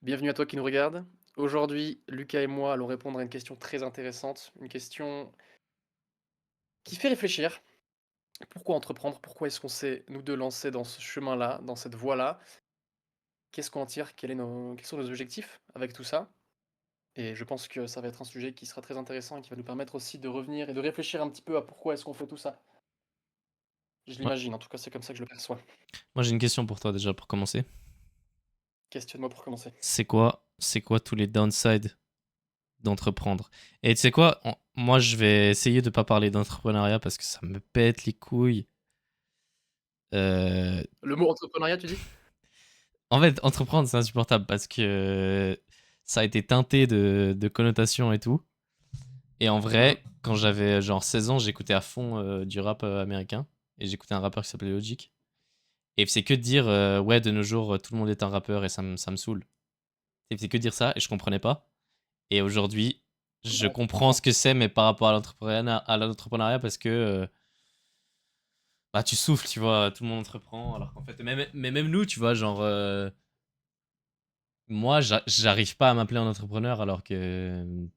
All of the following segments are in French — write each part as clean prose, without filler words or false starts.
Bienvenue à toi qui nous regarde. Aujourd'hui, Lucas et moi allons répondre à une question très intéressante, une question qui fait réfléchir. Pourquoi entreprendre? Pourquoi est-ce qu'on s'est, nous deux, lancés dans ce chemin-là, dans cette voie-là? Qu'est-ce qu'on en tire? Quels sont nos objectifs avec tout ça? Et je pense que ça va être un sujet qui sera très intéressant et qui va nous permettre aussi de revenir et de réfléchir un petit peu à pourquoi est-ce qu'on fait tout ça. Je Ouais. l'imagine, en tout cas c'est comme ça que je le perçois. Moi, j'ai une question pour toi déjà pour commencer. Questionne-moi pour commencer. C'est quoi tous les downsides d'entreprendre? Et tu sais quoi? Moi, je vais essayer de pas parler d'entrepreneuriat parce que ça me pète les couilles. Euh, Le mot entrepreneuriat, tu dis? En fait, entreprendre, c'est insupportable parce que ça a été teinté de connotations et tout. Et en Mhm. vrai, quand j'avais genre 16 ans, j'écoutais à fond du rap américain. Et j'écoutais un rappeur qui s'appelait Logic. Et c'est que de dire, ouais, de nos jours, tout le monde est un rappeur et ça me saoule. C'est que de dire ça et je comprenais pas. Et aujourd'hui, je Ouais, je comprends ce comprends. que c'est, mais par rapport à l'entrepreneuriat, parce que bah, tu souffles, tu vois, tout le monde entreprend, alors qu'en fait, mais même nous, tu vois, genre, moi, j'arrive pas à m'appeler un entrepreneur, alors que,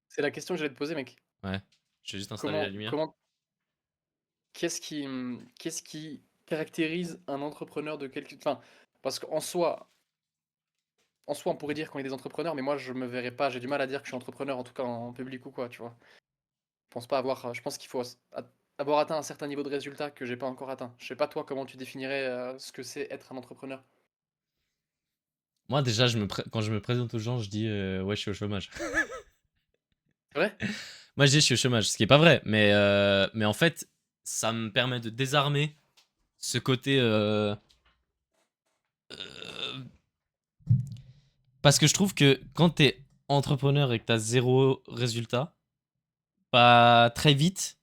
C'est la question que j'allais te poser, mec. ouais, j'ai juste installé la Comment, lumière. comment qu'est-ce qui caractérise un entrepreneur de quel enfin, parce qu'en soi, on pourrait dire qu'on est des entrepreneurs, mais moi, je me verrais pas, j'ai du mal à dire que je suis entrepreneur, en tout cas en public ou quoi, tu vois? Je pense qu'il faut avoir atteint un certain niveau de résultat que j'ai pas encore atteint. Je sais pas toi comment tu définirais, ce que c'est être un entrepreneur? Moi, déjà, quand je me présente aux gens, je dis, ouais, je suis au chômage. C'est vrai? Moi, je dis, je suis au chômage, ce qui est pas vrai, mais en fait, ça me permet de désarmer ce côté, euh, parce que je trouve que quand t'es entrepreneur et que t'as zéro résultat, pas très vite,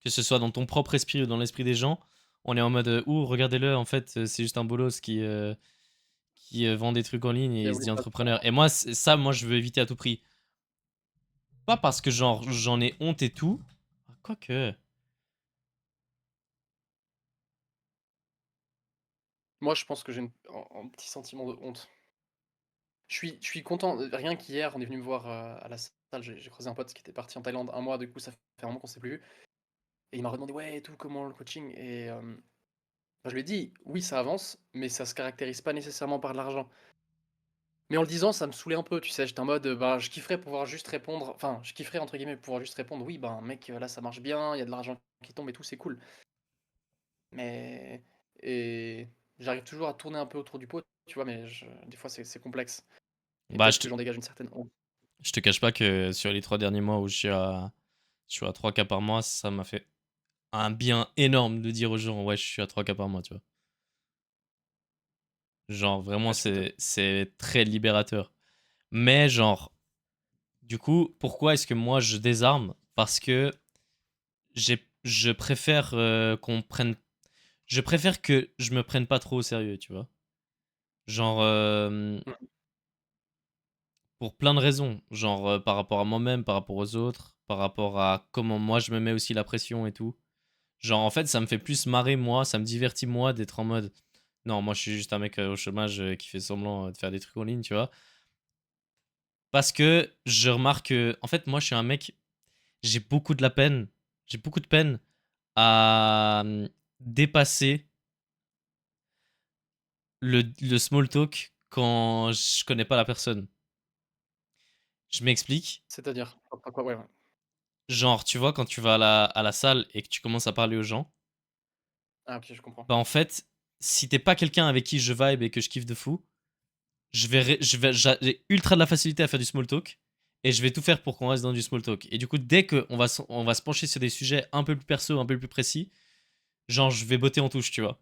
que ce soit dans ton propre esprit ou dans l'esprit des gens, on est en mode ouh, regardez-le, en fait, c'est juste un bolos qui vend des trucs en ligne et Qui a il se voulu dit pas entrepreneur. Et moi, ça, moi, je veux éviter à tout prix. Pas parce que genre j'en ai honte et tout. Quoique. moi, je pense que j'ai un petit sentiment de honte. Je suis content, rien qu'hier, on est venu me voir, à la salle, j'ai croisé un pote qui était parti en Thaïlande un mois, du coup, ça fait un moment qu'on s'est plus vu. Et il m'a redemandé: «Ouais et tout, comment le coaching?» et bah, je lui ai dit: «Oui, ça avance, mais ça se caractérise pas nécessairement par de l'argent». Mais en le disant, ça me saoulait un peu, tu sais? J'étais en mode, bah, je kifferais pouvoir juste répondre enfin, je kifferais entre guillemets pouvoir juste répondre: «Oui, ben, mec, là, ça marche bien, il y a de l'argent qui tombe et tout, c'est cool». Mais et j'arrive toujours à tourner un peu autour du pot, tu vois? Mais des fois, c'est complexe et Bah, peut-être que j'en dégage une certaine honte. je te cache pas que sur les 3 derniers mois où je suis à 3K par mois, ça m'a fait un bien énorme de dire aux gens ouais, je suis à 3K par mois, tu vois. Genre vraiment, Ouais, tu m'étonnes. c'est très libérateur. Mais genre, du coup, pourquoi est-ce que moi je désarme? Parce que je préfère qu'on prenne. Je préfère que je me prenne pas trop au sérieux, tu vois. Genre, Mmh. pour plein de raisons. Genre, par rapport à moi-même, par rapport aux autres, par rapport à comment moi je me mets aussi la pression et tout. Genre, en fait, ça me fait plus marrer, moi, ça me divertit, moi, d'être en mode. Non, moi, je suis juste un mec au chômage qui fait semblant de faire des trucs en ligne, tu vois. Parce que je remarque que, en fait, moi, je suis un mec, j'ai beaucoup de la peine, j'ai beaucoup de peine à dépasser le small talk quand je connais pas la personne. Je m'explique. C'est-à-dire? Quoi? Ouais, ouais. Genre, tu vois, quand tu vas à la salle et que tu commences à parler aux gens, Ah OK, je comprends. bah en fait, si t'es pas quelqu'un avec qui je vibe et que je kiffe de fou, j'ai ultra de la facilité à faire du small talk et je vais tout faire pour qu'on reste dans du small talk. Et du coup, dès qu'on va se pencher sur des sujets un peu plus perso, un peu plus précis, genre, je vais botter en touche, tu vois.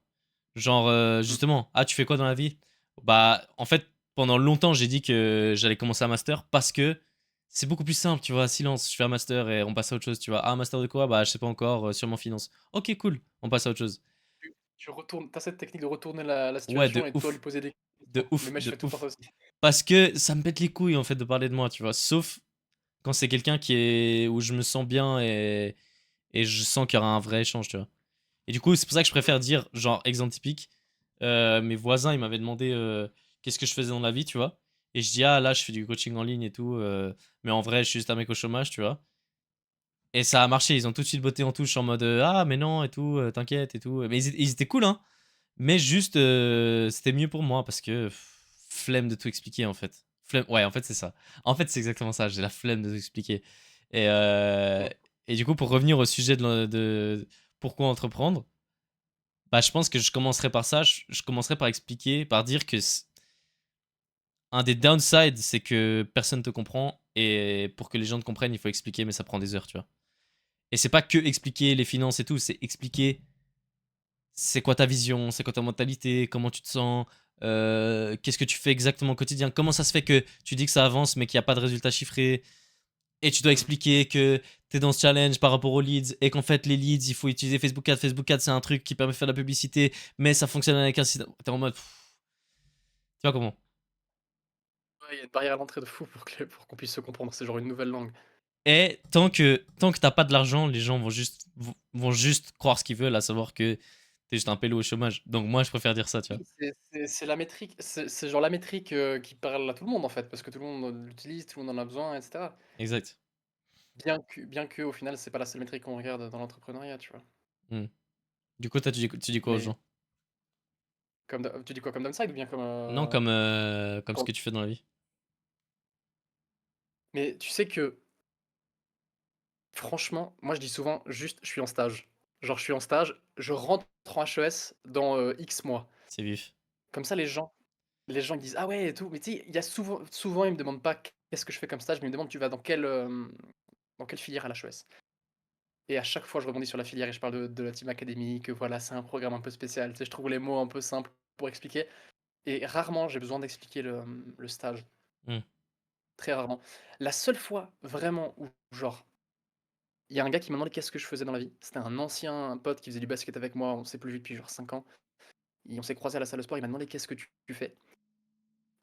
Genre, Mmh. justement, ah, tu fais quoi dans la vie? Bah, en fait, pendant longtemps, j'ai dit que j'allais commencer un master parce que c'est beaucoup plus simple, tu vois. Silence, je fais un master et on passe à autre chose, tu vois. Ah, un master de quoi? Bah, je sais pas encore, sûrement finance. Ok, cool, on passe à autre chose. Tu retournes tu cette technique de retourner la Ouais, situation de et de toi lui ouf, poser des de questions. Mais ouf, moi, je de fais tout le temps ouf. ça aussi. Parce que ça me pète les couilles, en fait, de parler de moi, tu vois. Sauf quand c'est quelqu'un où je me sens bien et je sens qu'il y aura un vrai échange, tu vois. Et du coup, c'est pour ça que je Mmh. préfère dire, genre, exemple typique, mes voisins, ils m'avaient demandé qu'est-ce que je faisais dans la vie, tu vois. et je dis: «Ah là, je fais du coaching en ligne et tout, mais en vrai, je suis juste un mec au chômage», tu vois? Et ça a marché, ils ont tout de suite botté en touche en mode, «Ah mais non et tout, t'inquiète et tout», mais ils étaient cool, hein, mais juste, c'était mieux pour moi parce que flemme de tout expliquer, en fait. Flemme ouais, en fait, c'est ça. En fait, c'est exactement ça, j'ai la flemme de tout expliquer et heu Mmh. et du coup, pour revenir au sujet de pourquoi entreprendre, bah, je pense que je commencerai par ça, je commencerai par expliquer, par dire que un des downsides, c'est que personne te comprend et pour que les gens te comprennent, il faut expliquer, mais ça prend des heures, tu vois? Et c'est pas que expliquer les finances et tout, c'est expliquer c'est quoi ta vision, c'est quoi ta mentalité, comment tu te sens, qu'est-ce que tu fais exactement au quotidien, comment ça se fait que tu dis que ça avance mais qu'il y a pas de résultats chiffrés et tu dois Mmh. expliquer que tu es dans ce challenge par rapport aux leads et qu'en fait les leads, il faut utiliser Facebook Ads. Facebook Ads, c'est un truc qui permet de faire de la publicité, mais ça fonctionne avec un site. Tu es en mode, tu vois comment? Ouais, il y a une barrière à l'entrée de fou pour qu'on puisse se comprendre, c'est genre une nouvelle langue. Et tant que tu pas de l'argent, les gens vont juste croire ce qu'ils veulent, à savoir que tu es juste un pélo au chômage. Donc moi, je préfère dire ça, tu vois? Oui, c'est la métrique, c'est genre la métrique, qui parle à tout le monde, en fait, parce que tout le monde, l'utilise, tout le monde en a besoin et cetera. Exact. Bien que au final, c'est pas la seule métrique qu'on regarde dans l'entrepreneuriat, tu vois? Mmh. Du coup, toi, tu dis quoi aux Mais gens? tu dis quoi? Comme downside ou bien comme, Non, comme ce comme que tu fais dans la vie. mais tu sais que franchement, moi, je dis souvent juste: «Je suis en stage». Genre, je suis en stage, je rentre en HES dans, X mois. C'est vif. Comme ça, les gens ils disent: «Ah ouais et tout», mais tu sais, il y a souvent ils me demandent pas qu'est-ce que je fais comme stage, mais ils me demandent: «Tu vas dans quelle filière à l'HES?» Et à chaque fois, je rebondis sur la filière et je parle de la Team Academy, que voilà, c'est un programme un peu spécial. Tu sais, je trouve les mots un peu simples pour expliquer et rarement j'ai besoin d'expliquer le stage, Mmh. très rarement. La seule fois vraiment où genre, il y a un gars qui m'a demandé qu'est-ce que je faisais dans la vie. C'était un ancien pote qui faisait du basket avec moi, on s'est plus vu depuis genre 5 ans et on s'est croisés à la salle de sport, il m'a demandé: «Qu'est-ce que tu fais?»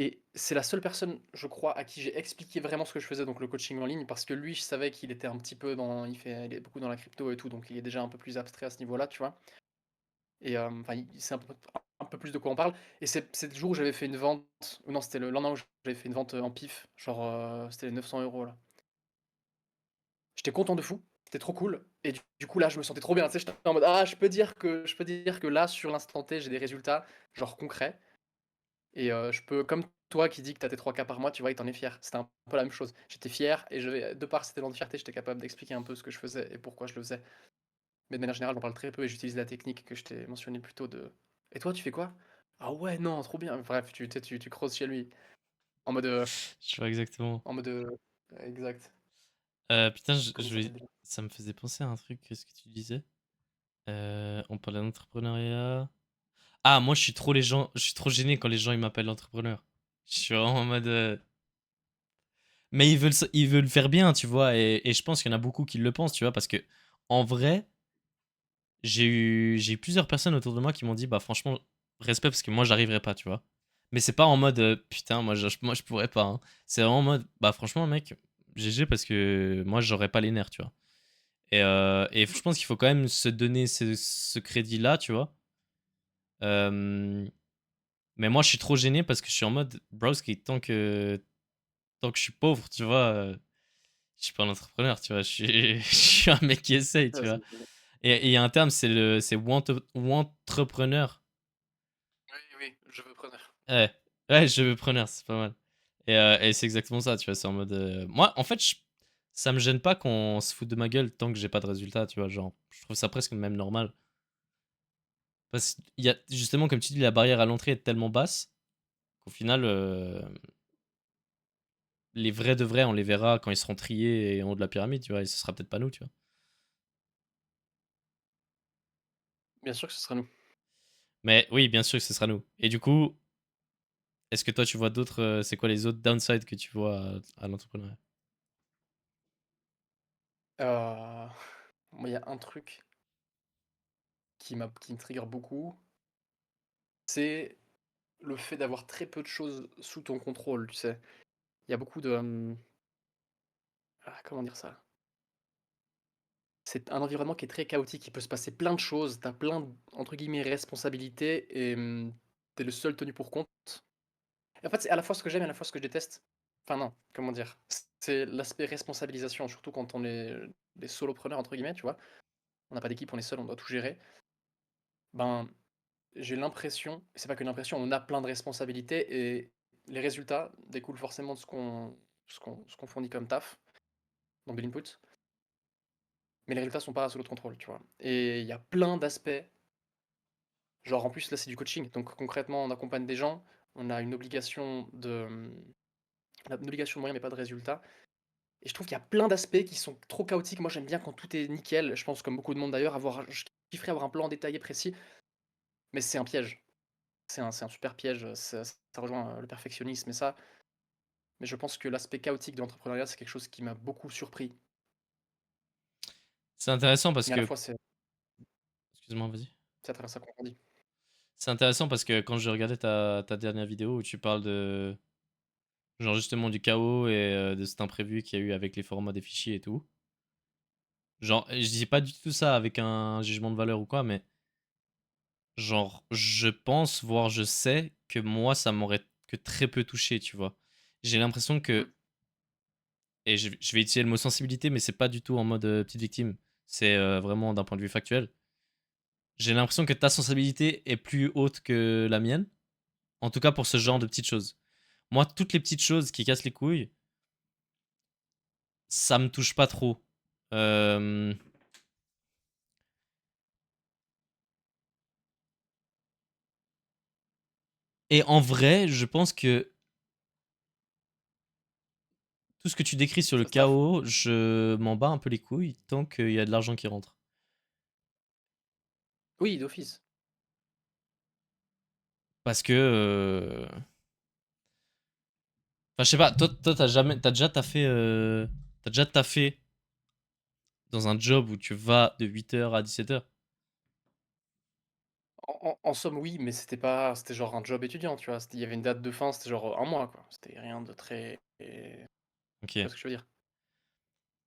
Et c'est la seule personne, je crois, à qui j'ai expliqué vraiment ce que je faisais, donc le coaching en ligne, parce que lui, je savais qu'il était un petit peu il est beaucoup dans la crypto et tout, donc il est déjà un peu plus abstrait à ce niveau-là, tu vois? Et enfin, il sait un peu plus de quoi on parle et c'est le jour où j'avais fait une vente ou non, c'était le lendemain où j'avais fait une vente, en pif, genre, c'était les 900 € là. J'étais content de fou, c'était trop cool et du coup, là, je me sentais trop bien, tu sais? J'étais en mode: «Ah, je peux dire que là, sur l'instant T, j'ai des résultats, genre concrets et je peux» comme toi qui dis que tu as tes 3 cas par mois, tu vois? Et tu en es fier. C'était un peu la même chose. J'étais fier et de par cet élan de fierté, j'étais capable d'expliquer un peu ce que je faisais et pourquoi je le faisais. Mais de manière générale, j'en parle très peu et j'utilise la technique que je t'ai mentionnée plus tôt de: «Et toi, tu fais quoi?» «Ah ouais, non, trop bien». Bref, tu sais, tu creuses chez lui en mode, Je vois exactement. en mode, exact. Putain, Comment il s'appelle déjà? ça me faisait penser à un truc, qu'est-ce que tu disais? On parlait d'entrepreneuriat. Ah, moi, je suis trop gêné quand les gens, ils m'appellent entrepreneur. Je suis vraiment en mode, mais ils veulent faire bien, tu vois? Et je pense qu'il y en a beaucoup qui le pensent, tu vois? Parce que en vrai, j'ai eu plusieurs personnes autour de moi qui m'ont dit: «Bah, franchement, respect parce que moi, j'arriverai pas», tu vois? Mais c'est pas en mode, «Putain, moi, je pourrais pas, hein». C'est vraiment en mode: «Bah, franchement, mec, GG parce que moi, j'aurais pas les nerfs», tu vois? Et je pense qu'il faut quand même se donner ce crédit-là, tu vois? Hem, mais moi, je suis trop gêné parce que je suis en mode: «Broski, tant que je suis pauvre, tu vois, je suis pas un entrepreneur, tu vois? Je suis je suis un mec qui essaye, tu Ouais, vois?» Et il y a un terme, c'est wantrepreneur. oui, oui, je veux preneur. Ouais, ouais, je veux preneur, c'est pas mal. Et c'est exactement ça, tu vois? C'est en mode, moi, en fait, ça me gêne pas qu'on se foute de ma gueule tant que j'ai pas de résultat, tu vois? Genre, je trouve ça presque même normal. Parce qu'il y a justement, comme tu dis, la barrière à l'entrée est tellement basse qu'au final, les vrais de vrais, on les verra quand ils seront triés et en haut de la pyramide, tu vois? Et ce sera peut-être pas nous, tu vois? Bien sûr que ce sera nous. Mais oui, bien sûr que ce sera nous. Et du coup, est-ce que toi, tu vois d'autres, c'est quoi les autres downsides que tu vois à l'entrepreneuriat? Moi, il y a un truc qui me trigger beaucoup, c'est le fait d'avoir très peu de choses sous ton contrôle, tu sais? Il y a beaucoup de, comment dire ça? C'est un environnement qui est très chaotique, il peut se passer plein de choses, tu as plein d entre guillemets «responsabilités» et tu es le seul tenu pour compte En fait, c'est à la fois ce que j'aime et à la fois ce que je déteste. Enfin non, comment dire? C'est l'aspect responsabilisation, surtout quand on est, des «solopreneurs» entre guillemets, tu vois? On n'a pas d'équipe, on est seul, on doit tout gérer. Ben, j'ai l'impression, et c'est pas qu'une impression, on a plein de responsabilités et les résultats découlent forcément de ce qu'on fournit comme taf, donc de l'input, mais les résultats sont pas sous notre contrôle, tu vois? Et il y a plein d'aspects, genre en plus là c'est du coaching, donc concrètement on accompagne des gens, on a une obligation de, on a une obligation de moyens mais pas de résultats. Et je trouve qu'il y a plein d'aspects qui sont trop chaotiques. Moi, j'aime bien quand tout est nickel. Je pense comme beaucoup de monde d'ailleurs, je kifferais avoir un plan détaillé, précis, mais c'est un piège. C'est un super piège, ça rejoint, le perfectionnisme et ça, mais je pense que l'aspect chaotique de l'entrepreneuriat, c'est quelque chose qui m'a beaucoup surpris. C'est intéressant parce Mais à la que fois, c'est excuse-moi, vas-y. c'est à travers ça qu'on grandit. C'est intéressant parce que quand je regardais ta dernière vidéo où tu parles de genre justement du chaos et de cet imprévu qu'il y a eu avec les formats des fichiers et tout. Genre, je dis pas du tout ça avec un jugement de valeur ou quoi, mais genre, je pense, voire je sais que moi, ça m'aurait que très peu touché, tu vois. J'ai l'impression Mmh. que, et je vais utiliser le mot sensibilité, mais c'est pas du tout en mode petite victime, c'est vraiment d'un point de vue factuel. J'ai l'impression que ta sensibilité est plus haute que la mienne, en tout cas pour ce genre Mmh. de petites choses. Moi, toutes les petites choses qui cassent les couilles, ça me touche pas trop. Euh, et en vrai, je pense que tout ce que tu décris sur le Ça se taffe. chaos, je m'en bats un peu les couilles tant qu'il y a de l'argent qui rentre. Oui, d'office. Parce que, enfin, je sais pas, toi, t'as déjà taffé dans un job où tu vas de 8 h à 17 h. En somme, oui, mais c'était genre un job étudiant, tu vois? Il y avait une date de fin, c'était genre, un mois, quoi. C'était rien de très, tu Ok. vois ce que je veux dire?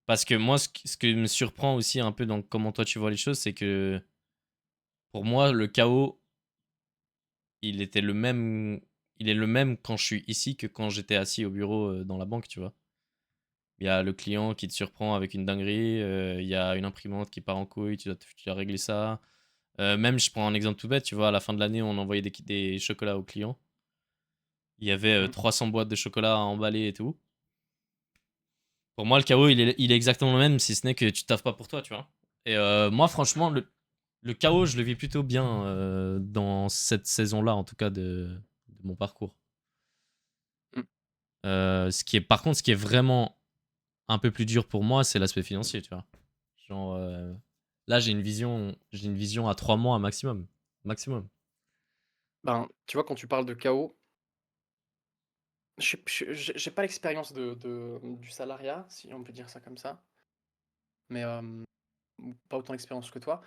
Parce que moi, ce qui me surprend aussi un peu dans comment toi tu vois les choses, c'est que pour moi, le chaos, il était le même, il est le même quand je suis ici que quand j'étais assis au bureau dans la banque, tu vois. Il y a le client qui te surprend avec une dinguerie, il y a une imprimante qui part en couille, tu dois régler ça. Même, je prends un exemple tout bête, tu vois, à la fin de l'année, on envoyait des chocolats aux clients. Il y avait Mmh. 300 boîtes de chocolat à emballer et tout. Pour moi, le chaos, il est exactement le même, si ce n'est que tu taffes pas pour toi, tu vois. Et moi, franchement, le chaos, je le vis plutôt bien dans cette saison-là, en tout cas, de mon parcours. Mmh. Par contre, ce qui est vraiment un peu plus dur pour moi, c'est l'aspect financier, tu vois. Genre, là, j'ai une vision à 3 mois maximum. Maximum. Ben, tu vois, quand tu parles de chaos, j'ai pas l'expérience du salariat, si on peut dire ça comme ça, mais ou pas autant d'expérience que toi.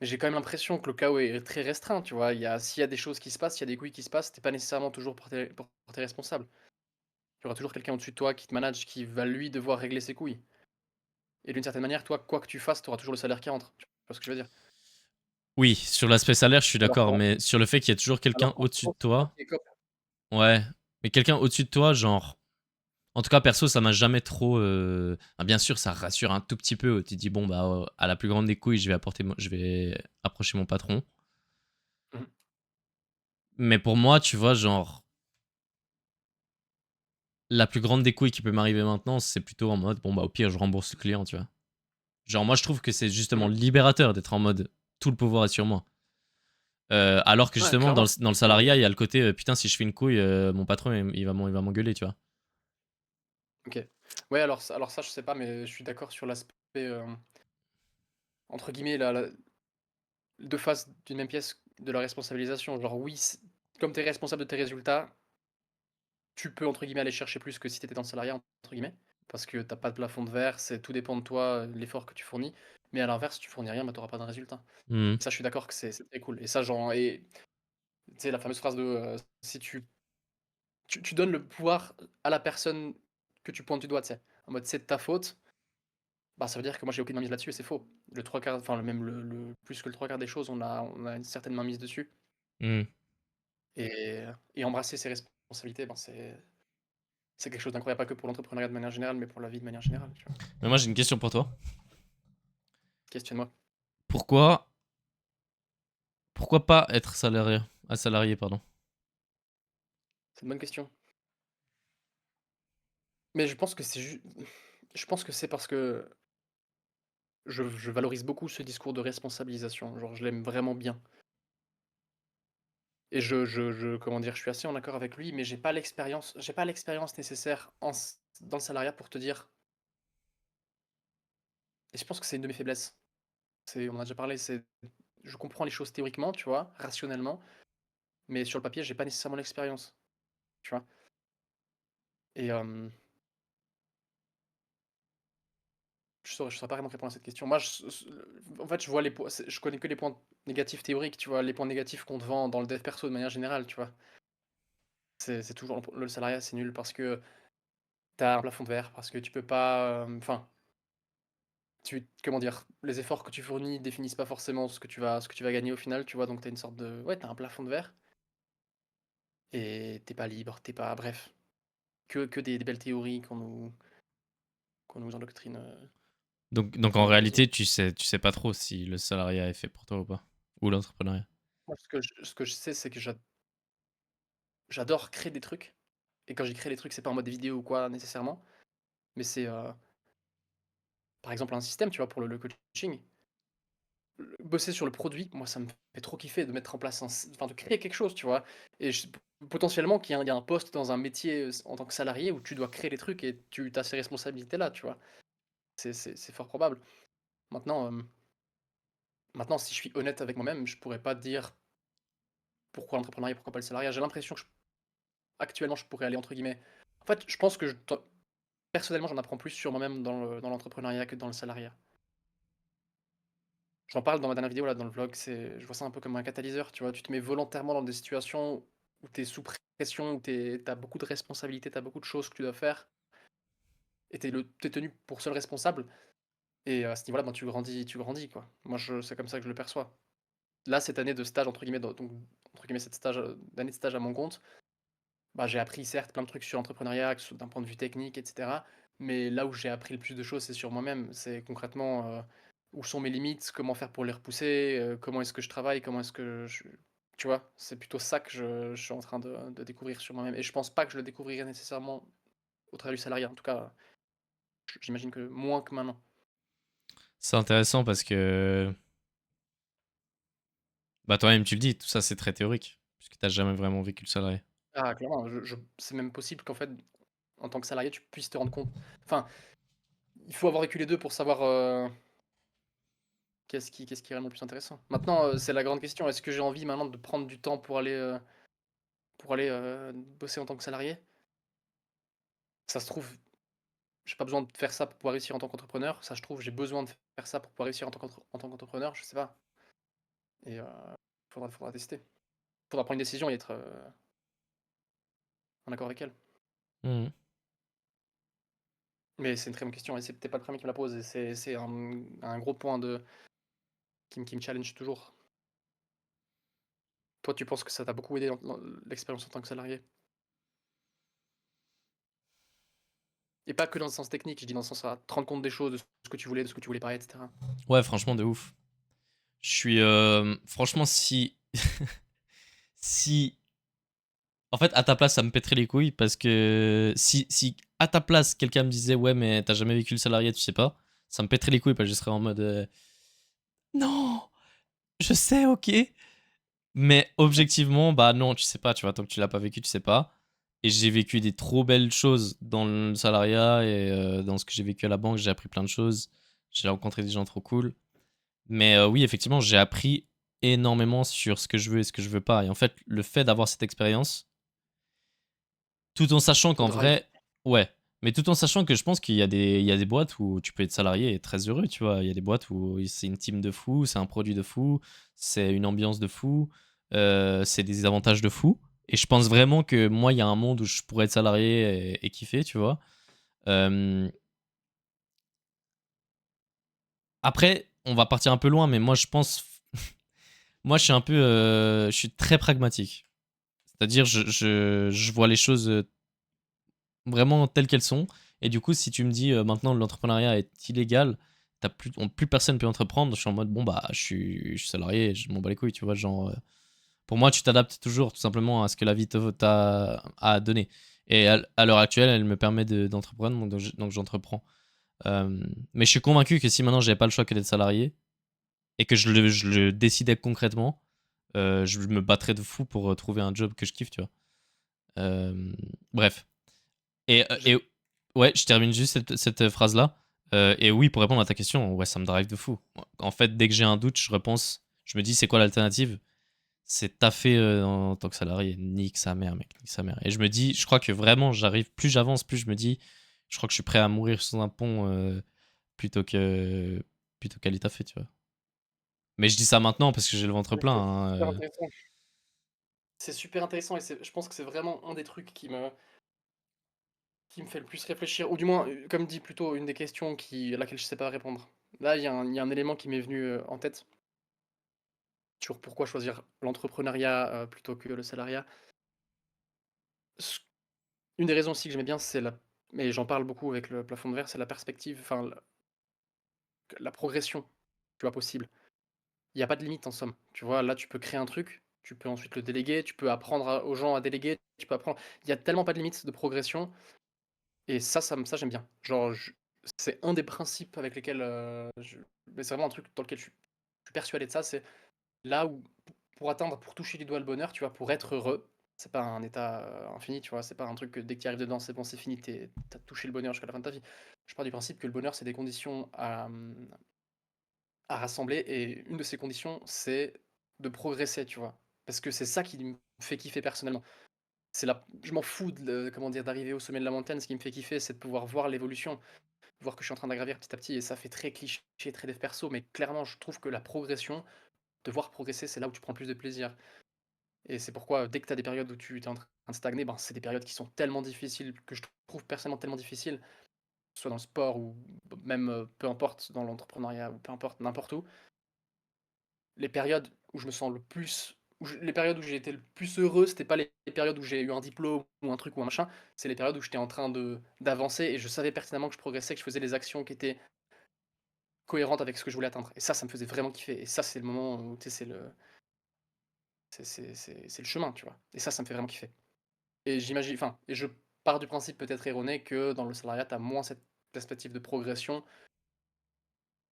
Mais j'ai quand même l'impression que le chaos est très restreint, tu vois? S'il y a des choses qui se passent, s'il y a des couilles qui se passent, tu pas nécessairement toujours porté responsable. Il y aura toujours quelqu'un au-dessus de toi qui te manage, qui va lui devoir régler ses couilles. Et d'une certaine manière, toi, quoi que tu fasses, tu auras toujours le salaire qui rentre. Tu vois ce que je veux dire? Oui, sur l'aspect salaire, je suis Alors d'accord, qu'en mais sur le fait qu'il y a toujours quelqu'un alors qu'en au-dessus de freelance, c'est toi toi, qui écope. ouais. Mais quelqu'un au-dessus de toi, genre, en tout cas, perso, ça m'a jamais trop. Bien sûr, ça rassure un tout petit peu. Tu te dis, bon, bah, à la plus grande des couilles, je vais approcher mon patron. Mmh. Mais pour moi, tu vois, genre, la plus grande des couilles qui peut m'arriver maintenant, c'est plutôt en mode, bon, bah, au pire, je rembourse le client, tu vois. Genre, moi, je trouve que c'est justement Mmh. libérateur d'être en mode, tout le pouvoir est sur moi. Alors que Ouais, justement, clairement, dans le clairement. salariat, il y a le côté, putain, si je fais une couille, mon patron, il va m'engueuler, tu vois. OK. Ouais, alors ça, je sais pas, mais je suis d'accord sur l'aspect, entre guillemets, la 2 faces d'une même pièce de la responsabilisation. Genre oui, comme tu es responsable de tes résultats, tu peux entre guillemets «aller chercher plus» que si tu étais dans le salariat entre guillemets, parce que tu as pas de plafond de verre, tout dépend de toi, l'effort que tu fournis. Mais à l'inverse, si tu fournis rien, bah, tu auras pas de résultat. Mhm. Et ça, je suis d'accord que c'est très cool. Et ça, tu sais la fameuse phrase de, si tu donnes le pouvoir à la personne que tu pointes du doigt, tu sais? En mode: «C'est de ta faute», bah, ça veut dire que moi j'ai aucune mainmise là-dessus et c'est faux. Le 3/4, enfin même le plus que le 3/4 des choses, on a une certaine mainmise dessus. Mhm. Et embrasser ses responsabilités responsabilités, ben, c'est quelque chose d'incroyable, pas que pour l'entrepreneuriat de manière générale, mais pour la vie de manière générale, tu vois? Mais moi, j'ai une question pour toi. Questionne-moi. Pourquoi, pourquoi pas être salarié, pardon. C'est une bonne question. Mais je pense que je pense que c'est parce que je valorise beaucoup ce discours de responsabilisation, genre je l'aime vraiment bien et comment dire? Je suis assez en accord avec lui, mais j'ai pas l'expérience nécessaire dans le salariat pour te dire et je pense que c'est une de mes faiblesses. On en a déjà parlé, je comprends les choses théoriquement, tu vois? Rationnellement, mais sur le papier, j'ai pas nécessairement l'expérience, tu vois? Et je saurais pas vraiment répondre à cette question. Moi, en fait, je vois les points je connais que les points négatifs théoriques, tu vois? Les points négatifs qu'on te vend dans le dev perso de manière générale, tu vois? C'est toujours le salariat, c'est nul parce que tu as un plafond de verre, parce que tu peux pas, enfin, comment dire? Les efforts que tu fournis définissent pas forcément ce que tu vas gagner au final, tu vois? Donc tu as une sorte de ouais, tu as un plafond de verre et tu pas libre, t'es pas bref, que des belles théories qu'on nous endoctrine, Donc qu'on en nous impose. réalité, tu sais pas trop si le salariat est fait pour toi ou pas. Ou l'entrepreneuriat. Moi, ce que je sais, c'est que j'adore créer des trucs et quand j'ai créé des trucs, c'est pas en mode vidéo ou quoi nécessairement, mais c'est, par exemple un système, tu vois? Pour le coaching. Bosser sur le produit, moi, ça me fait trop kiffer de mettre en place enfin, de créer quelque chose, tu vois? Et potentiellement qu'il y a un poste dans un métier, en tant que salarié où tu dois créer les trucs et tu as ces responsabilités-là, tu vois? C'est fort probable. Maintenant, maintenant, si je suis honnête avec moi-même, je pourrais pas dire pourquoi l'entrepreneuriat, pourquoi pas le salariat. J'ai l'impression que actuellement, je pourrais aller entre guillemets en fait, je pense que personnellement, j'en apprends plus sur moi-même dans l'entrepreneuriat que dans le salariat. J'en parle dans ma dernière vidéo là, dans le vlog, je vois ça un peu comme un catalyseur, tu vois? Tu te mets volontairement dans des situations où tu es sous pression, où tu as beaucoup de responsabilités, tu as beaucoup de choses que tu dois faire et tu es tenu pour seul responsable et à ce niveau-là, ben, tu grandis, quoi. Moi, c'est comme ça que je le perçois. Là, cette année de stage entre guillemets, donc entre guillemets, cette d'année de stage à mon compte, bah, j'ai appris certes plein de trucs sur l'entrepreneuriat, que ce soit d'un point de vue technique, et cetera. Mais là où j'ai appris le plus de choses, c'est sur moi-même. C'est concrètement, où sont mes limites, comment faire pour les repousser, comment est-ce que je travaille, comment est-ce que je tu vois? C'est plutôt ça que je suis en train de découvrir sur moi-même et je pense pas que je le découvrirai nécessairement au travers du salariat. En tout cas, j'imagine que moins que maintenant. C'est intéressant parce que, bah toi-même tu le dis, tout ça c'est très théorique. Puisque t'as jamais vraiment vécu le salarié. Ah clairement, c'est même possible qu'en fait, en tant que salarié, tu puisses te rendre compte enfin, il faut avoir vécu les 2 pour savoir, qu'est-ce qui est vraiment le plus intéressant? Maintenant, c'est la grande question. Est-ce que j'ai envie maintenant de prendre du temps pour aller, bosser en tant que salarié? Ça se trouve, j'ai pas besoin de faire ça pour pouvoir réussir en tant qu'entrepreneur. Ça se trouve, j'ai besoin de faire ça pour pouvoir réussir en tant qu'entrepreneur, je sais pas et faudra tester. Faudra prendre une décision et être, en accord avec elle. Mhm. Mais c'est une très bonne question et c'est peut-être pas le premier qui me la pose et c'est un gros point qui me challenge toujours. Toi, tu penses que ça t'a beaucoup aidé dans l'expérience en tant que salarié? Et pas que dans le sens technique, je dis dans le sens à te rendre compte des choses, de ce que tu voulais, de ce que tu voulais pas et cetera. Ouais, franchement, de ouf. Je suis. Franchement, si. Si. En fait, à ta place, ça me pèterait les couilles parce que si à ta place, quelqu'un me disait, ouais, mais t'as jamais vécu le salarié, tu sais pas, ça me pèterait les couilles parce que je serais en mode, non, je sais, ok. Mais objectivement, bah non, tu sais pas, tu vois, tant que tu l'as pas vécu, tu sais pas. Et j'ai vécu des trop belles choses dans le salariat et dans ce que j'ai vécu à la banque, j'ai appris plein de choses. J'ai rencontré des gens trop cool. Mais oui, effectivement, j'ai appris énormément sur ce que je veux et ce que je veux pas. Et en fait, le fait d'avoir cette expérience, tout en sachant Te qu'en drive. vrai, ouais, mais tout en sachant que je pense il y a des boîtes où tu peux être salarié et très heureux, tu vois. Il y a des boîtes où c'est une team de fou, c'est un produit de fou, c'est une ambiance de fou, c'est des avantages de fou. Et je pense vraiment que moi, il y a un monde où je pourrais être salarié et kiffer, tu vois. Euh, Après, on va partir un peu loin, mais moi, je pense. Moi, je suis un peu. Je suis très pragmatique. C'est-à-dire, je vois les choses vraiment telles qu'elles sont. Et du coup, si tu me dis maintenant l'entrepreneuriat est illégal, plus personne peut entreprendre, je suis en mode bon, bah, je suis salarié, je m'en bats les couilles, tu vois. Genre, pour moi, tu t'adaptes toujours tout simplement à ce que la vie t'a à donner. Et à l'heure actuelle, elle me permet d'entreprendre, donc j'entreprends. Mais je suis convaincu que si maintenant j'avais pas le choix que d'être salarié et que je le décidais concrètement, je me battrais de fou pour trouver un job que je kiffe, tu vois. Euh, Bref. Et J'ai ouais, je termine juste cette phrase-là. Et oui, pour répondre à ta question, ouais, ça me drive de fou. En fait, dès que j'ai un doute, je repense, je me dis, c'est quoi l'alternative? C'est taffer en tant que salarié. Nique sa mère, mec, nique sa mère. Et je me dis, je crois que vraiment, plus j'avance, plus je me dis, je crois que je suis prêt à mourir sous un pont plutôt que plutôt qu'aller taffer, tu vois. Mais je dis ça maintenant parce que j'ai le ventre plein, c'est hein, super intéressant. C'est super intéressant et je pense que c'est vraiment un des trucs qui me fait le plus réfléchir, ou du moins, comme dit plutôt, une des questions à laquelle je sais pas répondre. Là, il y a un élément qui m'est venu en tête sur pourquoi choisir l'entrepreneuriat plutôt que le salariat. Ce- Une des raisons aussi que j'aimais bien, mais j'en parle beaucoup avec le plafond de verre, c'est la perspective, enfin la progression, tu vois, possible. Il y a pas de limite en somme. Tu vois, là, tu peux créer un truc, tu peux ensuite le déléguer, tu peux apprendre aux gens à déléguer, tu peux apprendre. Il y a tellement pas de limite de progression. Et ça j'aime bien. Genre, c'est un des principes avec lesquels mais c'est vraiment un truc dans lequel je suis persuadé de ça. C'est là où, pour toucher du doigt le bonheur, tu vois, pour être heureux, c'est pas un état infini, tu vois, c'est pas un truc que dès que tu arrives dedans, c'est bon, c'est fini, t'as touché le bonheur jusqu'à la fin de ta vie. Je pars du principe que le bonheur, c'est des conditions à rassembler, et une de ces conditions, c'est de progresser, tu vois. Parce que c'est ça qui me fait kiffer personnellement. Je m'en fous comment dire, d'arriver au sommet de la montagne. Ce qui me fait kiffer, c'est de pouvoir voir l'évolution, voir que je suis en train d'agravir petit à petit, et ça fait très cliché, très dev perso, mais clairement, je trouve que la progression, de voir progresser, c'est là où tu prends le plus de plaisir. Et c'est pourquoi, dès que tu as des périodes où tu es en train de stagner, ben, c'est des périodes qui sont tellement difficiles, que je trouve personnellement tellement difficiles, soit dans le sport ou même peu importe, dans l'entrepreneuriat ou peu importe, n'importe où. Les périodes où je me sens le plus. Les périodes où j'ai été le plus heureux, c'était pas les périodes où j'ai eu un diplôme ou un truc ou un machin, c'est les périodes où j'étais en train d'avancer et je savais pertinemment que je progressais, que je faisais les actions qui étaient cohérente avec ce que je voulais atteindre. Et ça me faisait vraiment kiffer. Et ça, c'est le moment où, tu sais, c'est le chemin, tu vois. Et ça me fait vraiment kiffer. Et j'imagine, enfin, et je pars du principe peut-être erroné que dans le salariat, t'as moins cette perspective de progression.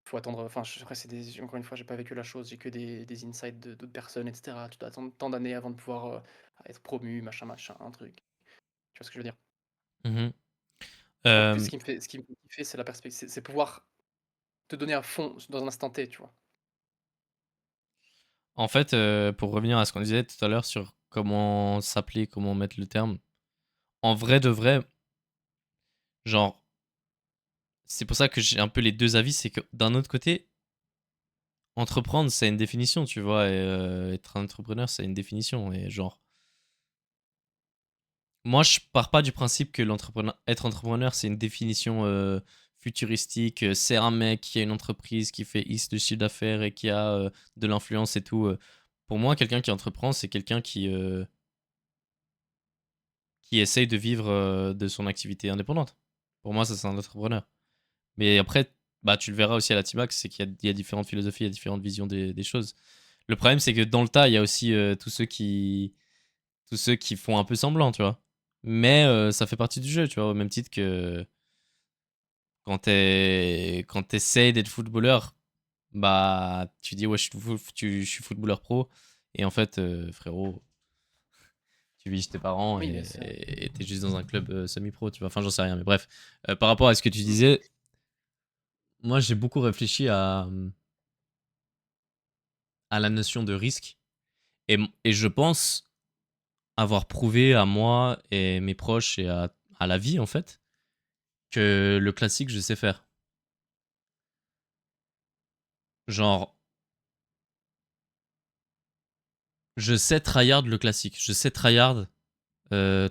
Faut attendre, enfin, après, encore une fois, j'ai pas vécu la chose, j'ai que des insights d'autres personnes, etc. Tu dois attendre tant d'années avant de pouvoir être promu, machin, machin, un truc. Tu vois ce que je veux dire? Mhm. Donc, Euh, ce qui me fait kiffer, c'est la perspective, c'est pouvoir te donner à fond dans un instant T, tu vois. En fait, pour revenir à ce qu'on disait tout à l'heure sur comment s'appeler, comment mettre le terme, en vrai de vrai, genre, c'est pour ça que j'ai un peu les deux avis, c'est que d'un autre côté, entreprendre, c'est une définition, tu vois, et être un entrepreneur, c'est une définition, et genre, moi, je pars pas du principe que être entrepreneur, c'est une définition futuristique, c'est un mec qui a une entreprise qui fait X de chiffre d'affaires et qui a de l'influence et tout. Pour moi, quelqu'un qui entreprend, c'est quelqu'un qui essaye de vivre de son activité indépendante. Pour moi, ça, c'est un entrepreneur. Mais après, bah, tu le verras aussi à la Timax, c'est qu'il y a différentes philosophies, il y a différentes visions des choses. Le problème, c'est que dans le tas, il y a aussi tous ceux qui font un peu semblant, tu vois. Mais ça fait partie du jeu, tu vois, au même titre que quand t'essayes d'être footballeur, bah, tu dis, ouais, je suis footballeur pro. Et en fait, frérot, tu vis chez tes parents Oui, mais et t'es juste dans un club semi-pro, tu vois. Enfin, j'en sais rien, mais bref. Par rapport à ce que tu mm. disais, moi, j'ai beaucoup réfléchi à la notion de risque. Et je pense avoir prouvé à moi et mes proches et à la vie, en fait, que le classique, je sais faire. Genre, je sais tryhard le classique. Je sais tryhard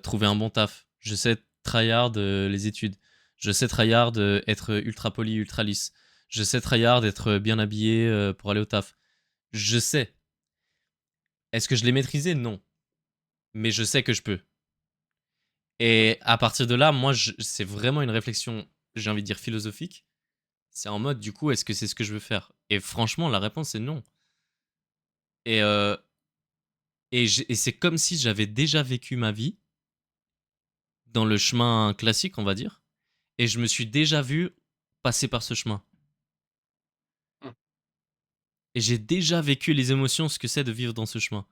trouver un bon taf. Je sais tryhard les études. Je sais tryhard être ultra poli, ultra lisse. Je sais tryhard être bien habillé pour aller au taf. Je sais. Est-ce que je l'ai maîtrisé? Non. mais je sais que je peux. Et à partir de là, moi, c'est vraiment une réflexion, j'ai envie de dire philosophique. C'est en mode, du coup, est-ce que c'est ce que je veux faire? Et franchement, la réponse est non. Et, et c'est comme si j'avais déjà vécu ma vie dans le chemin classique, on va dire, et je me suis déjà vu passer par ce chemin. Mmh. Et j'ai déjà vécu les émotions, ce que c'est de vivre dans ce chemin.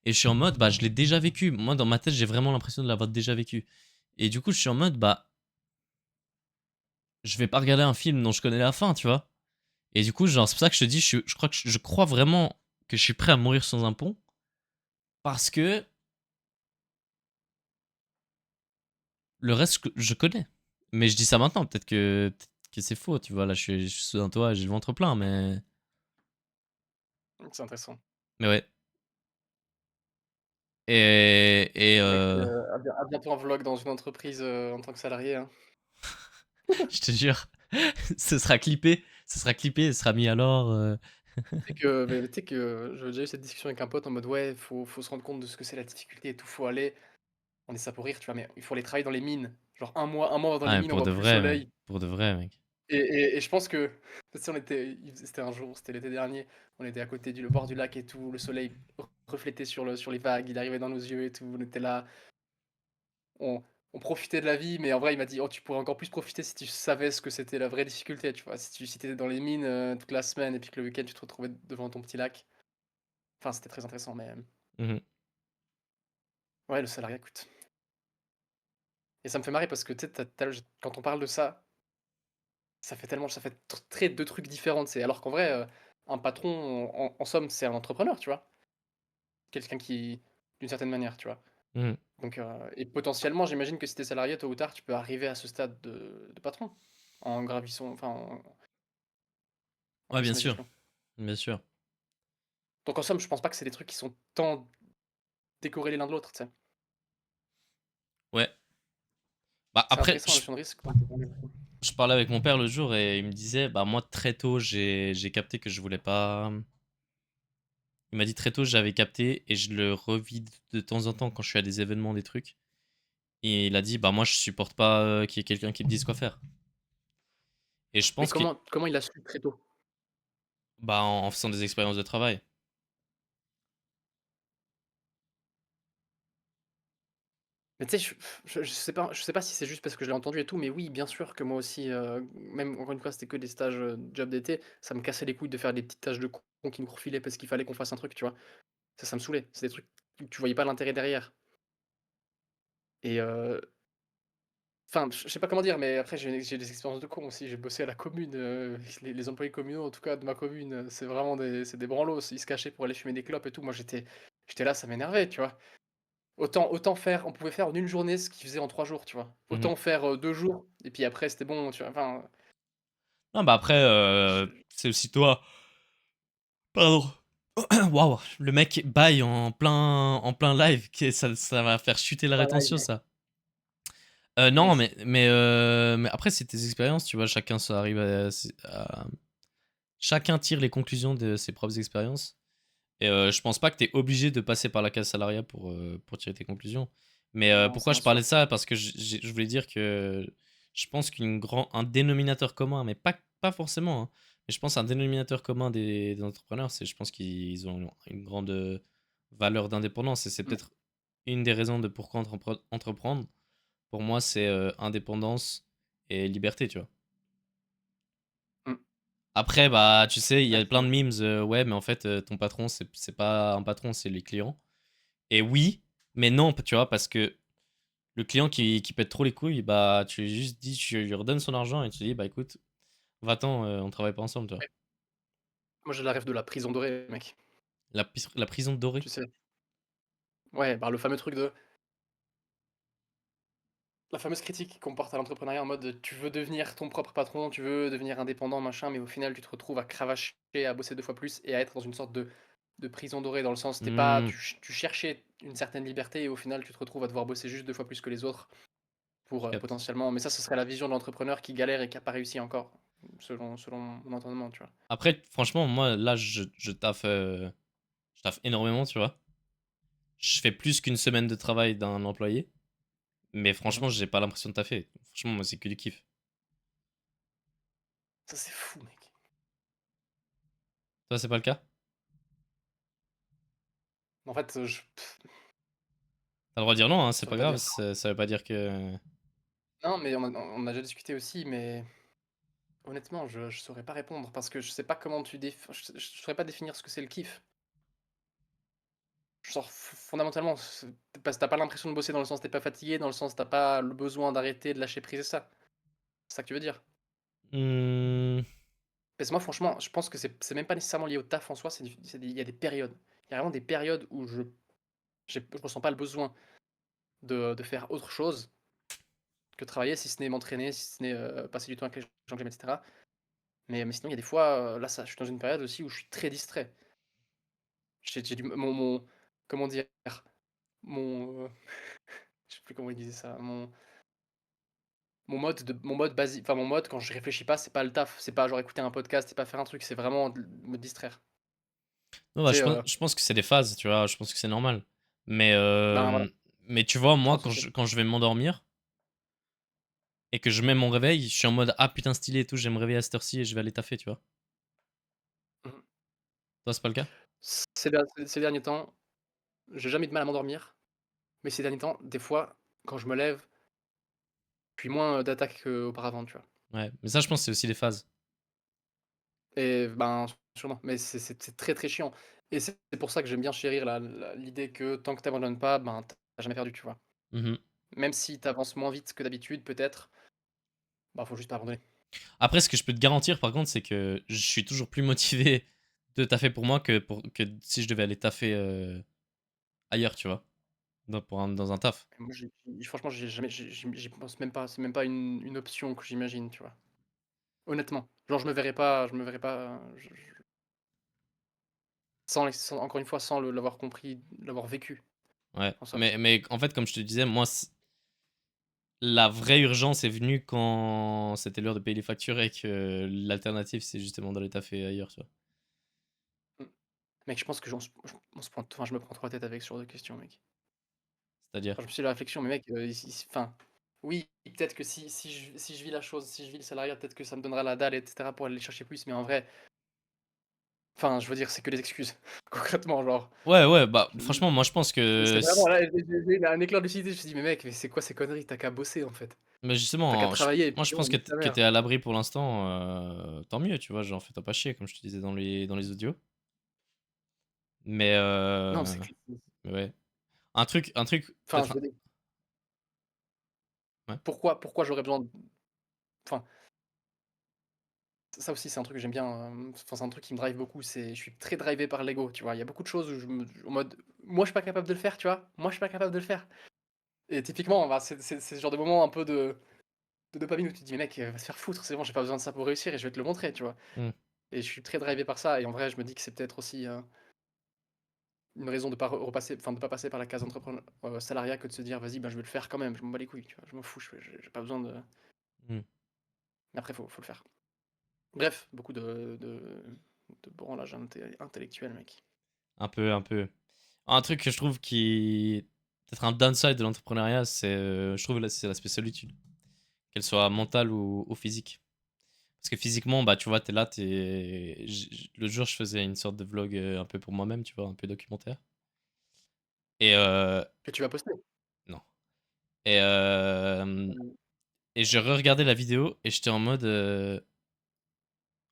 Et je suis en mode, bah, je l'ai déjà vécu. Moi, dans ma tête, j'ai vraiment l'impression de l'avoir déjà vécu. Et du coup, je suis en mode, bah, je vais pas regarder un film dont je connais la fin, tu vois. Et du coup, genre, c'est pour ça que je te dis, je crois que je crois vraiment que je suis prêt à mourir sans un pont. Parce que le reste, je connais. Mais je dis ça maintenant, peut-être que c'est faux, tu vois. Là, je suis sous un toit, j'ai le ventre plein, C'est intéressant. mais ouais. Et Mec, à bientôt en vlog dans une entreprise, en tant que salarié, hein. je te jure, ce sera clippé, ce sera mis alors. Tu sais que j'avais déjà eu cette discussion avec un pote en mode: «Ouais, faut se rendre compte de ce que c'est la difficulté et tout, faut aller» on dit ça pour rire, tu vois? Mais il faut aller travailler dans les mines. Genre un mois dans les Ah, mais mines, on pour voit de plus le vrai, mec. soleil Pour de vrai, mec. et je pense que tu sais, c'était un jour, c'était l'été dernier, on était à côté du bord du lac et tout, le soleil reflétait sur les vagues, il arrivait dans nos yeux et tout, on était là, on on profitait de la vie, mais en vrai, il m'a dit: «Oh, tu pourrais encore plus profiter si tu savais ce que c'était la vraie difficulté», tu vois? Si tu étais dans les mines, toute la semaine et puis que le week-end, tu te retrouvais devant ton petit lac. Enfin, c'était très intéressant, mais Mhm. ouais, le salariat, écoute et ça me fait marrer parce que tu sais, quand on parle de ça, ça fait très 2 trucs différents, c'est alors qu'en vrai, un patron, en somme, c'est un entrepreneur, tu vois? Quelqu'un qui d'une certaine manière, tu vois? Mhm. Donc et potentiellement, j'imagine que si tu es salarié, tôt ou tard, tu peux arriver à ce stade de patron, en gravissant enfin, en Ouais, bien passant les sûr. échelons. Bien sûr. Donc en somme, je pense pas que c'est des trucs qui sont tant décorrélés l'un de l'autre, tu sais? Ouais. Bah, C'est après, intéressant la notion de risque. je parlais avec mon père le jour et il me disait, bah, moi, très tôt, j'ai capté que je voulais pas. Il m'a dit très tôt, j'avais capté et je le revis de temps en temps quand je suis à des événements, des trucs. Et il a dit, bah, moi, je supporte pas qu'il y ait quelqu'un qui me dise quoi faire. Et je Mais pense que, comment il a su très tôt? bah, en faisant des expériences de travail. Mais tu sais, je sais pas si c'est juste parce que je l'ai entendu et tout, mais oui, bien sûr que moi aussi, même encore une fois, c'était que des stages, job d'été, ça me cassait les couilles de faire des petites tâches de con qui nous refilaient parce qu'il fallait qu'on fasse un truc, tu vois? Ça me saoulait. C'est des trucs où tu voyais pas l'intérêt derrière et enfin, je sais pas comment dire, mais après j'ai des expériences de con aussi. J'ai bossé à la commune, les employés communaux, en tout cas de ma commune, c'est vraiment des branlos. Ils se cachaient pour aller fumer des clopes et tout. Moi, j'étais là, ça m'énervait, tu vois? Autant faire on pouvait faire en une journée ce qu'ils faisaient en 3 jours, tu vois? Mhm. Autant faire, 2 jours et puis après c'était bon, tu vois? Enfin, Non, bah, après, je c'est aussi toi. Pardon. Waouh, le mec baille en plein live, ça va faire chuter la pas live, rétention, mec. ça. Oui, Non, mais après, c'est tes expériences, tu vois, chacun ça arrive chacun tire les conclusions de ses propres expériences. Et je pense pas que t'es obligé de passer par la case salariat pour tirer tes conclusions. Mais non, c'est pourquoi bien je parlais sûr. de ça? Parce que je voulais dire que je pense un dénominateur commun, mais pas forcément, hein, mais je pense un dénominateur commun des entrepreneurs, c'est je pense qu'ils ont une grande valeur d'indépendance et c'est Mmh, peut-être une des raisons de pourquoi entreprendre. Pour moi, c'est indépendance et liberté, tu vois. mmh. Après, bah, tu sais, il y Ouais, a plein de memes, ouais, mais en fait, ton patron, c'est pas un patron, c'est les clients. Et oui, mais non, tu vois, parce que le client qui pète trop les couilles, bah, tu lui juste dis, tu lui redonnes son argent et tu lui dis, bah écoute, va-t'en, on travaille pas ensemble, tu vois. ouais. Moi j'ai la rêve de la prison dorée, mec, La prison dorée. tu sais? Ouais, bah, le fameux truc de la fameuse critique qu'on porte à l'entrepreneuriat en mode, tu veux devenir ton propre patron, tu veux devenir indépendant, machin, mais au final, tu te retrouves à cravacher, à bosser 2 fois plus et à être dans une sorte de prison dorée dans le sens, tu pas Hmm, tu cherchais une certaine liberté et au final, tu te retrouves à devoir bosser juste 2 fois plus que les autres pour, je capte. potentiellement mais ça, ce serait la vision de l'entrepreneur qui galère et qui a pas réussi encore, selon mon entendement, tu vois? Après, franchement, moi, là, je taffe énormément, tu vois. je fais plus qu'une semaine de travail d'un employé, mais Mmh. franchement, j'ai pas l'impression de taffer. Franchement, moi, c'est que du kiff. Ça, c'est fou, mec. Toi, c'est pas le cas? En fait, je T'as le droit de dire non, hein, c'est ça veut pas pas grave, dire ça veut pas dire que non, mais on a déjà discuté aussi, mais honnêtement, je saurais pas répondre parce que je sais pas comment tu je saurais pas définir ce que c'est le kiff. Genre fondamentalement, c'est parce que tu pas l'impression de bosser dans le sens tu pas fatigué, dans le sens t'as pas le besoin d'arrêter, de lâcher prise et ça? C'est ça que tu veux dire? Mmh, Parce que moi franchement, je pense que c'est même pas nécessairement lié au taf en soi, c'est des il y a des périodes. Il y a vraiment des périodes où je ressens pas le besoin de faire autre chose que travailler, si ce n'est m'entraîner, si ce n'est, passer du temps avec les gens que j'aime et cetera. Mais sinon il y a des fois, là ça je suis dans une période aussi où je suis très distrait. J'ai du mon comment dire? Mon, je sais plus comment il disait ça, mon mode basique, enfin mon mode quand je réfléchis pas, c'est pas le taf, c'est pas genre écouter un podcast, c'est pas faire un truc, c'est vraiment me distraire. non, bah, Tu sais, je pense que c'est des phases, tu vois? Je pense que c'est normal. Mais, ben voilà, mais tu vois, je moi, pense que c'est quand je vais m'endormir et que je mets mon réveil, je suis en mode: «Ah putain, stylé et tout, je vais me réveiller à cette heure-ci et je vais aller taffer», tu vois? mmh Toi, c'est pas le cas? ces derniers temps, j'ai jamais eu de mal à m'endormir, mais ces derniers temps, des fois, quand je me lève, puis moins, d'attaques qu'auparavant, tu vois? Ouais, mais ça, je pense, que c'est aussi des phases. Et ben, sûrement, mais c'est très, très chiant et c'est pour ça que j'aime bien chérir l'idée que tant que tu abandonnes pas, ben, tu jamais perdu, tu vois? Mmh. Même si tu avances moins vite que d'habitude peut-être, bah, faut juste pas abandonner. Après, ce que je peux te garantir, par contre, c'est que je suis toujours plus motivé de taffer pour moi que si je devais aller taffer, ailleurs, tu vois? Dans un taf. Moi, franchement, j'ai jamais j'y pense même pas, c'est même pas une option que j'imagine, tu vois? Honnêtement, genre je me verrais pas, sans encore une fois, sans l'avoir compris, l'avoir vécu, Ouais, en somme. mais en fait, comme je te disais, moi, la vraie urgence est venue quand c'était l'heure de payer les factures et que l'alternative, c'est justement d'aller taffer ailleurs, tu vois? Mmh. Mec, je pense que on se prend enfin, je me prends trop la tête avec ce genre de questions, mec. C'est-à-dire? Enfin, je me suis fait la réflexion, mais mec, enfin, oui, peut-être que si je vis la chose, si je vis le salariat, peut-être que ça me donnera la dalle et cetera pour aller chercher plus, mais en vrai, enfin, je veux dire, c'est que des excuses. Concrètement, genre, Ouais, ouais, bah, je franchement, moi, je pense que c'est vraiment là, j'ai eu un éclair de lucidité, je me suis dit: «Mais mec, mais c'est quoi ces conneries? Tu qu'à bosser, en fait. mais Tu qu'à justement, travailler et moi, puis je c'est bon, pense que nique tu ta mère». es à l'abri pour l'instant, tant mieux, tu vois? Genre, fais-toi pas chier, comme je te disais dans les audios. Mais, Non, c'est que mais ouais. Un truc enfin, je peut-être veux dire, ouais? pourquoi j'aurais besoin de enfin, ça aussi, c'est un truc que j'aime bien, enfin, c'est un truc qui me drive beaucoup, je suis très drivé par l'ego, tu vois? Il y a beaucoup de choses où en mode: «Moi, je suis pas capable de le faire», tu vois? «Moi, je suis pas capable de le faire». Et typiquement, bah, c'est ce genre de moment un peu de dopamine où tu te dis: «Mais mec, va se faire foutre, c'est bon, j'ai pas besoin de ça pour réussir et je vais te le montrer», tu vois? Mmh, Et je suis très drivé par ça et en vrai, je me dis que c'est peut-être aussi, une raison de pas repasser enfin, de pas passer par la case salariat que de se dire: «Vas-y, ben, je vais le faire quand même, je m'en bats les couilles», tu vois? Je m'en fous, j'ai pas besoin de mmh. mais après faut le faire. Bref, beaucoup de branlage intellectuel, mec. Un peu, un peu. Un truc que je trouve qui peut-être un downside de l'entrepreneuriat, c'est, je trouve, là, c'est l'aspect solitude, qu'elle soit mentale ou physique. Parce que physiquement, bah, tu vois, tu es là, tu es l'autre jour, je faisais une sorte de vlog, un peu pour moi-même, tu vois, un peu documentaire et Que tu vas poster? non et Mmh. et je re-regardais la vidéo et j'étais en mode,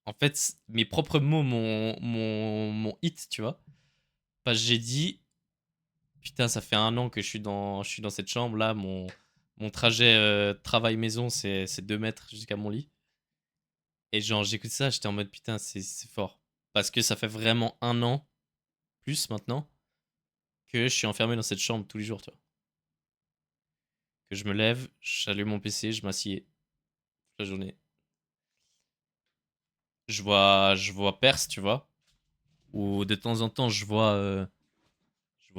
en fait, mes propres mots m'ont hit, tu vois? Parce que j'ai dit: «Putain, ça fait un an que je suis dans cette chambre-là, mon trajet, travail-maison, c'est 2 mètres jusqu'à mon lit» et genre, j'écoute ça, j'étais en mode: «Putain, c'est fort». Parce que ça fait vraiment un an, plus maintenant, que je suis enfermé dans cette chambre tous les jours, tu vois? Que je me lève, j'allume mon PC, je m'assieds toute la journée. Je vois Perse, tu vois? Ou de temps en temps, je vois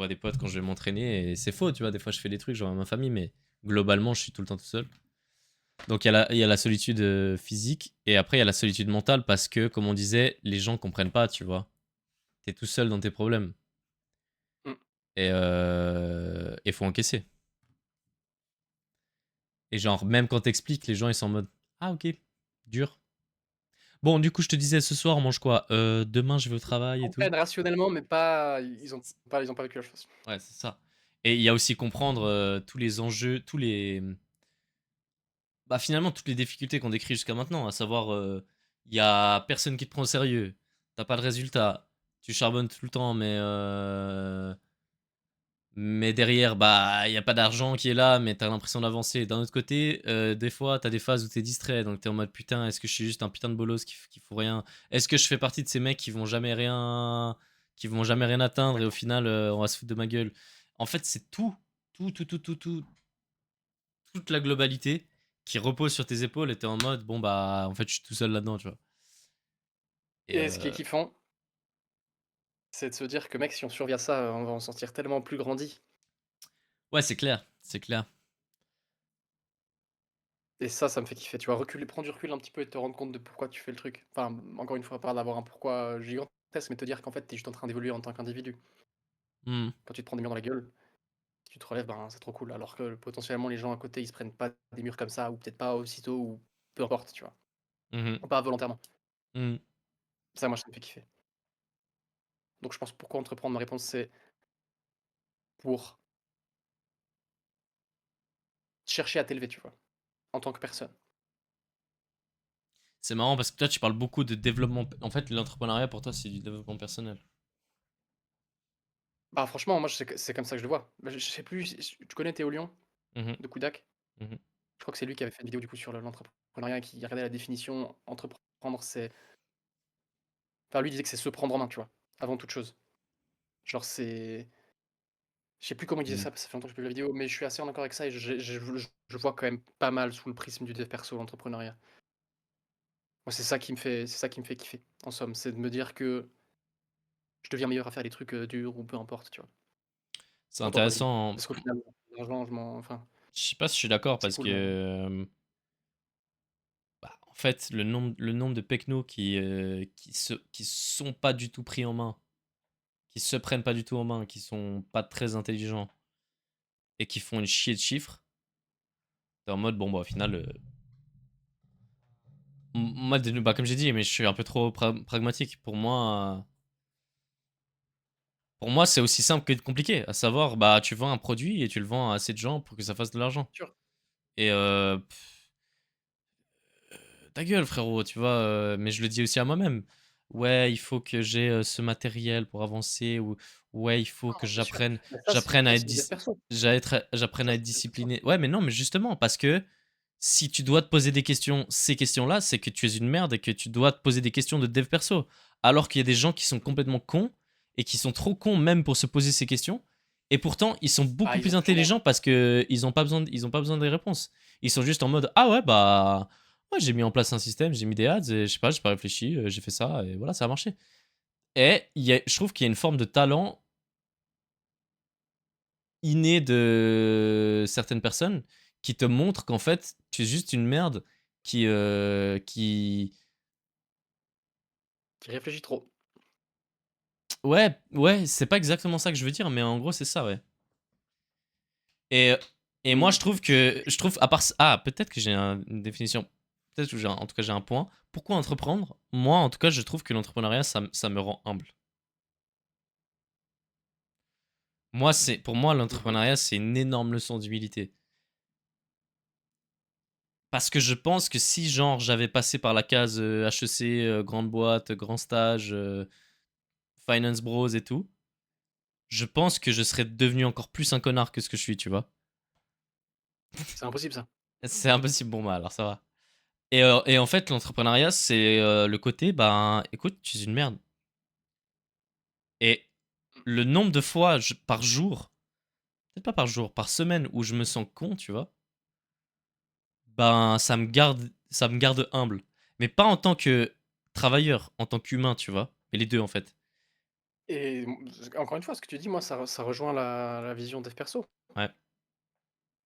des potes quand je vais m'entraîner et c'est faux, tu vois? Des fois, je fais des trucs, genre à ma famille, mais globalement, je suis tout le temps tout seul. Donc il y a la solitude, physique et après il y a la solitude mentale parce que, comme on disait, les gens comprennent pas, tu vois? Tu es tout seul dans tes problèmes. Mmh. Et faut encaisser. Et genre, même quand t'expliques, les gens, ils sont en mode: «Ah OK, dur. Bon, du coup, je te disais, ce soir, on mange quoi? Demain, je vais au Ils travail et tout». comprennent rationnellement, mais pas ils ont pas vécu la chose. Ouais, c'est ça. Et il y a aussi comprendre, tous les enjeux, bah, finalement, toutes les difficultés qu'on décrit jusqu'à maintenant, à savoir, il y a personne qui te prend au sérieux, t'as pas de résultat, tu charbonnes tout le temps, mais derrière, bah, il y a pas d'argent qui est là, mais t'as l'impression d'avancer. D'un autre côté, des fois, t'as des phases où t'es distrait, donc t'es en mode: «Putain, est-ce que je suis juste un putain de bolos qui fout rien? Est-ce que je fais partie de ces mecs qui vont jamais rien atteindre et au final, on va se foutre de ma gueule?» En fait, c'est toute la globalité qui repose sur tes épaules et tu en mode: «Bon, bah, en fait, je suis tout seul là-dedans», tu vois? Et Et ce qui est kiffant, c'est de se dire que mec, si on survit à ça, on va en sortir tellement plus grandi. ouais, c'est clair, c'est clair. Et ça me fait kiffer, tu vois? Reculer, prendre du recul un petit peu et te rendre compte de pourquoi tu fais le truc. Enfin, encore une fois, pas d'avoir un pourquoi gigantesque, mais te dire qu'en fait, tu es juste en train d'évoluer en tant qu'individu. Mmh. Quand tu te prends des murs dans la gueule, si tu te relèves, ben, c'est trop cool. Alors que potentiellement, les gens à côté, ils se prennent pas des murs comme ça, ou peut-être pas aussitôt, ou peu importe, tu vois? Mmh mh. Ou pas volontairement. Mmh. Ça, moi, ça me fait kiffer. Donc je pense pourquoi entreprendre, ma réponse, c'est pour chercher à t'élever, tu vois? En tant que personne. C'est marrant parce que toi, tu parles beaucoup de développement en fait, l'entrepreneuriat pour toi, c'est du développement personnel. Bah, franchement, moi, c'est comme ça que je le vois. Bah, je sais plus, tu connais Théo Lion Mmh mh. de Kudak? Mmh. Je crois que c'est lui qui avait fait une vidéo du coup sur l'entrepreneuriat, qui regardait la définition. Entreprendre, c'est, enfin, lui disait que c'est se prendre en main, tu vois? Avant toute chose. Genre c'est, je sais plus comment il disait Mmh. ça, parce que ça fait longtemps que j'ai pas vu la vidéo, mais je suis assez en accord avec ça et je vois quand même pas mal sous le prisme du dev perso, l'entrepreneuriat. Moi, c'est ça qui me fait kiffer, en somme, c'est de me dire que je deviens meilleur à faire des trucs, durs ou peu importe, tu vois? C'est En tant qu'individu. intéressant, Parce qu'au final, l'argent, enfin, je sais pas si je suis d'accord c'est parce cool, que, mais bah, en fait, le nombre de pecnos qui sont pas du tout pris en main, qui se prennent pas du tout en main, qui sont pas très intelligents et qui font une chier de chiffres, tu en mode: «Bon, bah, au final, moi, bah, comme j'ai dit, mais je suis un peu trop pragmatique. Pour moi, c'est aussi simple que compliqué. À savoir, bah, tu vends un produit et tu le vends à assez de gens pour que ça fasse de l'argent. sûr. Et ta gueule, frérot, tu vois. Mais je le dis aussi à moi-même. Ouais, il faut que j'ai ce matériel pour avancer. Ou ouais, il faut que Non, c'est sûr. j'apprenne, Mais ça, c'est j'apprenne à ça, être, c'est du dev perso. j'apprenne Ça, à être c'est du dev perso. discipliné. Ouais, mais non, mais justement, parce que si tu dois te poser des questions, ces questions-là, c'est que tu es une merde et que tu dois te poser des questions de dev perso. Alors qu'il y a des gens qui sont complètement cons et qui sont trop cons même pour se poser ces questions. Et pourtant, ils sont Ah, beaucoup ils plus ont sûrement, intelligents parce que ils ont pas besoin des réponses. Ils sont juste en mode: ah ouais, bah, ouais, j'ai mis en place un système, j'ai mis des ads et je sais pas, j'ai pas réfléchi, j'ai fait ça et voilà, ça a marché. Et je trouve qu'il y a une forme de talent inné de certaines personnes qui te montrent qu'en fait, tu es juste une merde qui qui réfléchit trop. ouais, ouais, c'est pas exactement ça que je veux dire, mais en gros, c'est ça, ouais. Et et moi, Mmh, je trouve à part ç ah, peut-être que j'ai une définition, peut-être que en tout cas, j'ai un point. Pourquoi entreprendre? Moi, en tout cas, je trouve que l'entrepreneuriat, ça me rend humble. Pour moi, mmh. l'entrepreneuriat, c'est une énorme leçon d'humilité. Parce que je pense que si, genre, j'avais passé par la case, HEC, grande boîte, grand stage, finance bros et tout, je pense que je serais devenu encore plus un connard que ce que je suis, tu vois? C'est impossible ça. C'est impossible pour moi, alors ça va. Et en fait, l'entrepreneuriat, c'est, le côté, ben, écoute, tu es une merde. Et le nombre de fois par jour, peut-être pas par jour, par semaine où je me sens con, tu vois? Ben, ça me garde humble. Mais pas en tant que travailleur, en tant qu'humain, tu vois? Mais les 2 en fait. Et encore une fois, ce que tu dis, moi, ça rejoint la vision dev perso. Ouais.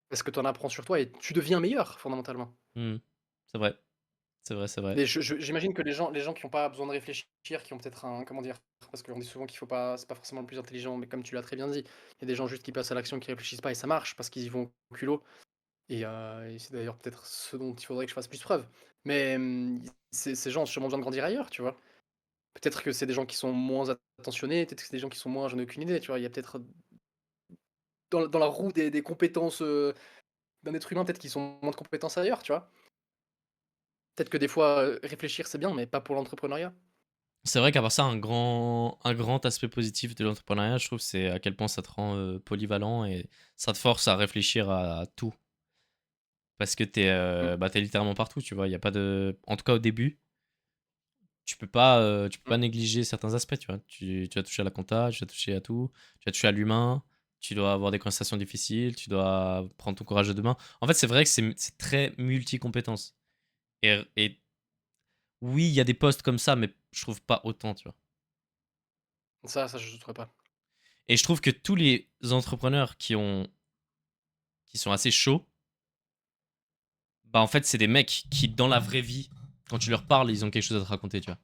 Parce que tu en apprends sur toi et tu deviens meilleur, fondamentalement. Mmh. C'est vrai, C'est vrai, c'est vrai. Mais j'imagine que les gens qui ont pas besoin de réfléchir, qui ont peut-être un comment dire? Parce qu'on dit souvent qu'il faut pas c'est pas forcément le plus intelligent, mais comme tu l'as très bien dit, il y a des gens juste qui passent à l'action, qui réfléchissent pas et ça marche parce qu'ils y vont au culot et c'est d'ailleurs peut-être ce dont il faudrait que je fasse plus preuve. Mais, ces gens ont sûrement besoin de grandir ailleurs, tu vois? Peut-être que c'est des gens qui sont moins attentionnés, peut-être que c'est des gens qui sont moins j'en ai aucune idée, tu vois? Il y a peut-être dans la roue des compétences, d'un être humain, peut-être qu'ils ont moins de compétences ailleurs, tu vois? Peut-être que des fois, réfléchir c'est bien, mais pas pour l'entrepreneuriat. C'est vrai qu'à part ça, un grand aspect positif de l'entrepreneuriat, je trouve, c'est à quel point ça te rend, polyvalent et ça te force à réfléchir à tout. Parce que tu es, Mmh, bah, tu littéralement partout, tu vois? Il y a pas de en tout cas au début, tu peux mmh. pas négliger certains aspects, tu vois? Tu vas toucher à la compta, tu vas toucher à tout, tu vas toucher à l'humain, tu dois avoir des conversations difficiles, tu dois prendre ton courage à 2 mains. En fait, c'est vrai que c'est très multi-compétences et oui, il y a des postes comme ça, mais je trouve pas autant, tu vois? Ça je douterais pas. Et je trouve que tous les entrepreneurs qui sont assez chauds, bah, en fait, c'est des mecs qui, dans la vraie vie, quand tu leur parles, ils ont quelque chose à te raconter, tu vois?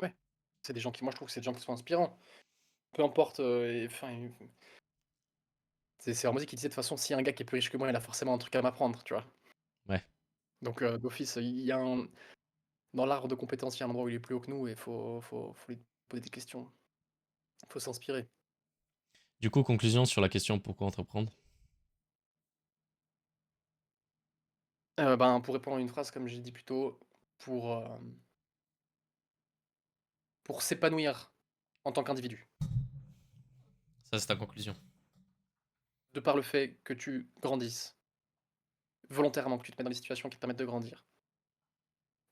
Ouais. C'est des gens qui moi je trouve que c'est des gens qui sont inspirants. Peu importe, et enfin, c'est Hormozy qui disait: «De toute façon, s'il y a un gars qui est plus riche que moi, il a forcément un truc à m'apprendre», tu vois? Ouais. Donc d'office, il y a un dans l'arbre de compétences, il y a un endroit où il est plus haut que nous et faut lui poser des questions. Faut s'inspirer. Du coup, conclusion sur la question pourquoi entreprendre? Ben, pour répondre à une phrase, comme j'ai dit plus tôt, pour, pour s'épanouir en tant qu'individu. Ça, c'est ta conclusion. De par le fait que tu grandisses, volontairement, que tu te mets dans des situations qui te permettent de grandir,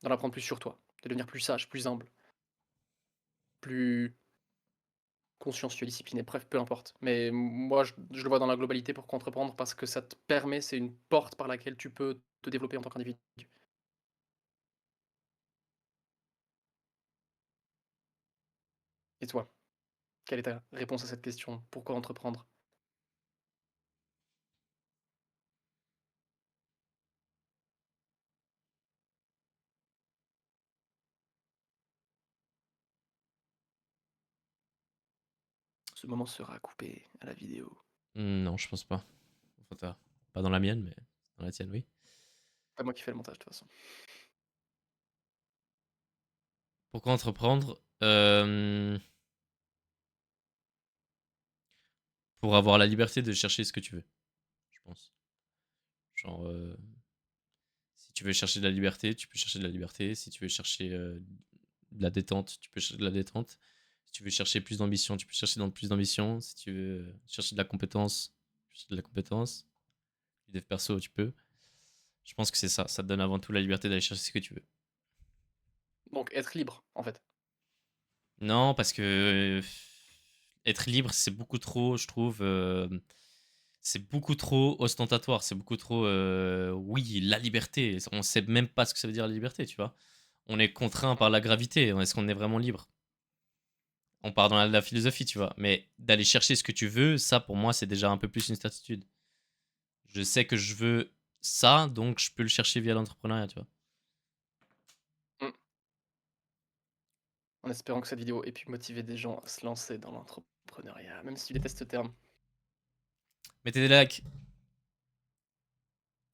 d'en apprendre plus sur toi, de devenir plus sage, plus humble, plus consciencieux, discipliné, bref, peu importe. Mais moi, je le vois dans la globalité pour qu'entreprendre parce que ça te permet, c'est une porte par laquelle tu peux te développer en tant qu'individu. Et toi, quelle est ta réponse à cette question? Pourquoi entreprendre? Ce moment sera coupé à la vidéo. Non, je pense pas. Enfin, pas dans la mienne, mais dans la tienne, oui. Pas moi qui fais le montage de toute façon. Pourquoi entreprendre? Pour avoir la liberté de chercher ce que tu veux, je pense. Genre, si tu veux chercher de la liberté, tu peux chercher de la liberté. Si tu veux chercher, de la détente, tu peux chercher de la détente. Si tu veux chercher plus d'ambition, tu peux chercher dans plus d'ambition. Si tu veux chercher de la compétence, tu peux chercher de la compétence. Du dev perso, tu peux. Je pense que c'est ça. Ça te donne avant tout la liberté d'aller chercher ce que tu veux. Donc être libre, en fait. Non, parce que être libre, c'est beaucoup trop, je trouve. C'est beaucoup trop ostentatoire. C'est beaucoup trop. Oui, la liberté. On sait même pas ce que ça veut dire la liberté, tu vois. On est contraint Mmh, par la gravité. Est-ce qu'on est vraiment libre? On part dans la philosophie, tu vois. Mais d'aller chercher ce que tu veux, ça, pour moi, c'est déjà un peu plus une certitude. Je sais que je veux ça, donc je peux le chercher via l'entrepreneuriat, tu vois. mmh. En espérant que cette vidéo ait pu motiver des gens à se lancer dans l'entrepreneuriat, même si tu détestes ce terme. Mettez des likes.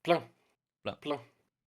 Plein, Plein. plein.